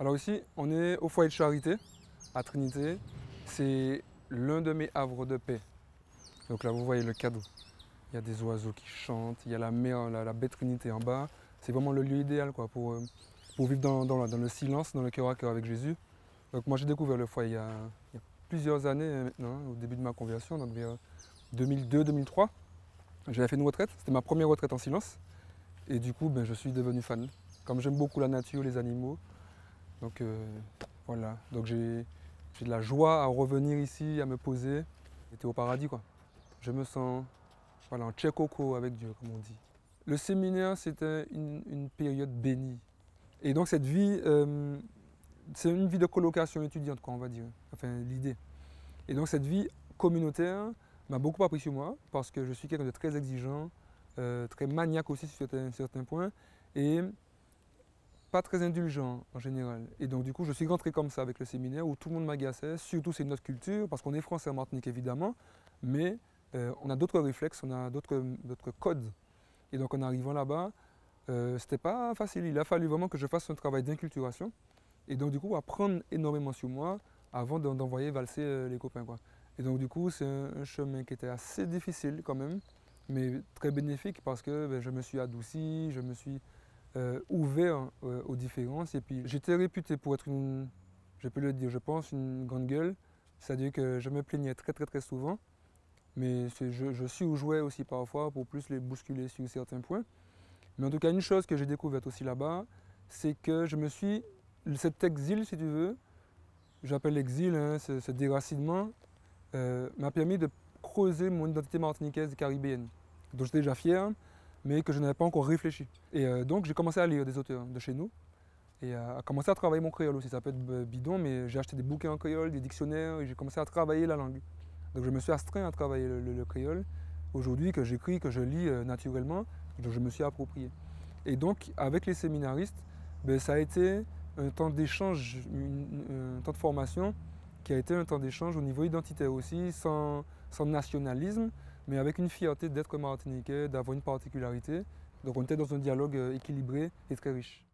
Alors ici, on est au foyer de charité, à Trinité. C'est l'un de mes havres de paix. Donc là, vous voyez le cadre. Il y a des oiseaux qui chantent, il y a la mer, la baie Trinité en bas. C'est vraiment le lieu idéal quoi, pour vivre dans le silence, dans le cœur à cœur avec Jésus. Donc moi, j'ai découvert le foyer il y a plusieurs années maintenant, au début de ma conversion, donc vers 2002-2003. J'avais fait une retraite, c'était ma première retraite en silence. Et du coup, je suis devenu fan. Comme j'aime beaucoup la nature, les animaux, donc voilà. Donc j'ai de la joie à revenir ici, à me poser. J'étais au paradis quoi. Je me sens voilà, en tchécoco avec Dieu, comme on dit. Le séminaire, c'était une période bénie. Et donc cette vie, c'est une vie de colocation étudiante, quoi, on va dire. Enfin, l'idée. Et donc cette vie communautaire m'a beaucoup appris sur moi, parce que je suis quelqu'un de très exigeant, très maniaque aussi sur certains points, et pas très indulgent en général. Et donc du coup, je suis rentré comme ça avec le séminaire, où tout le monde m'agaçait, surtout c'est notre culture, parce qu'on est français en Martinique évidemment, mais on a d'autres réflexes, on a d'autres codes. Et donc en arrivant là-bas, c'était pas facile. Il a fallu vraiment que je fasse un travail d'inculturation. Et donc du coup, apprendre énormément sur moi avant d'envoyer valser les copains, quoi. Et donc du coup, c'est un chemin qui était assez difficile quand même, mais très bénéfique parce que je me suis adouci, je me suis ouvert aux différences. Et puis j'étais réputé pour être je peux le dire, je pense, une grande gueule. C'est-à-dire que je me plaignais très souvent. Mais je suis ou jouais aussi parfois pour plus les bousculer sur certains points. Mais en tout cas, une chose que j'ai découverte aussi là-bas, c'est que cet exil, si tu veux, j'appelle l'exil, hein, ce déracinement, m'a permis de creuser mon identité martiniquaise et caribéenne, dont j'étais déjà fier, mais que je n'avais pas encore réfléchi. Et donc, j'ai commencé à lire des auteurs de chez nous et à commencer à travailler mon créole aussi. Ça peut être bidon, mais j'ai acheté des bouquins en créole, des dictionnaires, et j'ai commencé à travailler la langue. Donc je me suis astreint à travailler le créole. Aujourd'hui, que j'écris, que je lis naturellement, donc je me suis approprié. Et donc, avec les séminaristes, ça a été un temps d'échange, un temps de formation qui a été un temps d'échange au niveau identitaire aussi, sans nationalisme, mais avec une fierté d'être martiniquais, d'avoir une particularité. Donc on était dans un dialogue équilibré et très riche.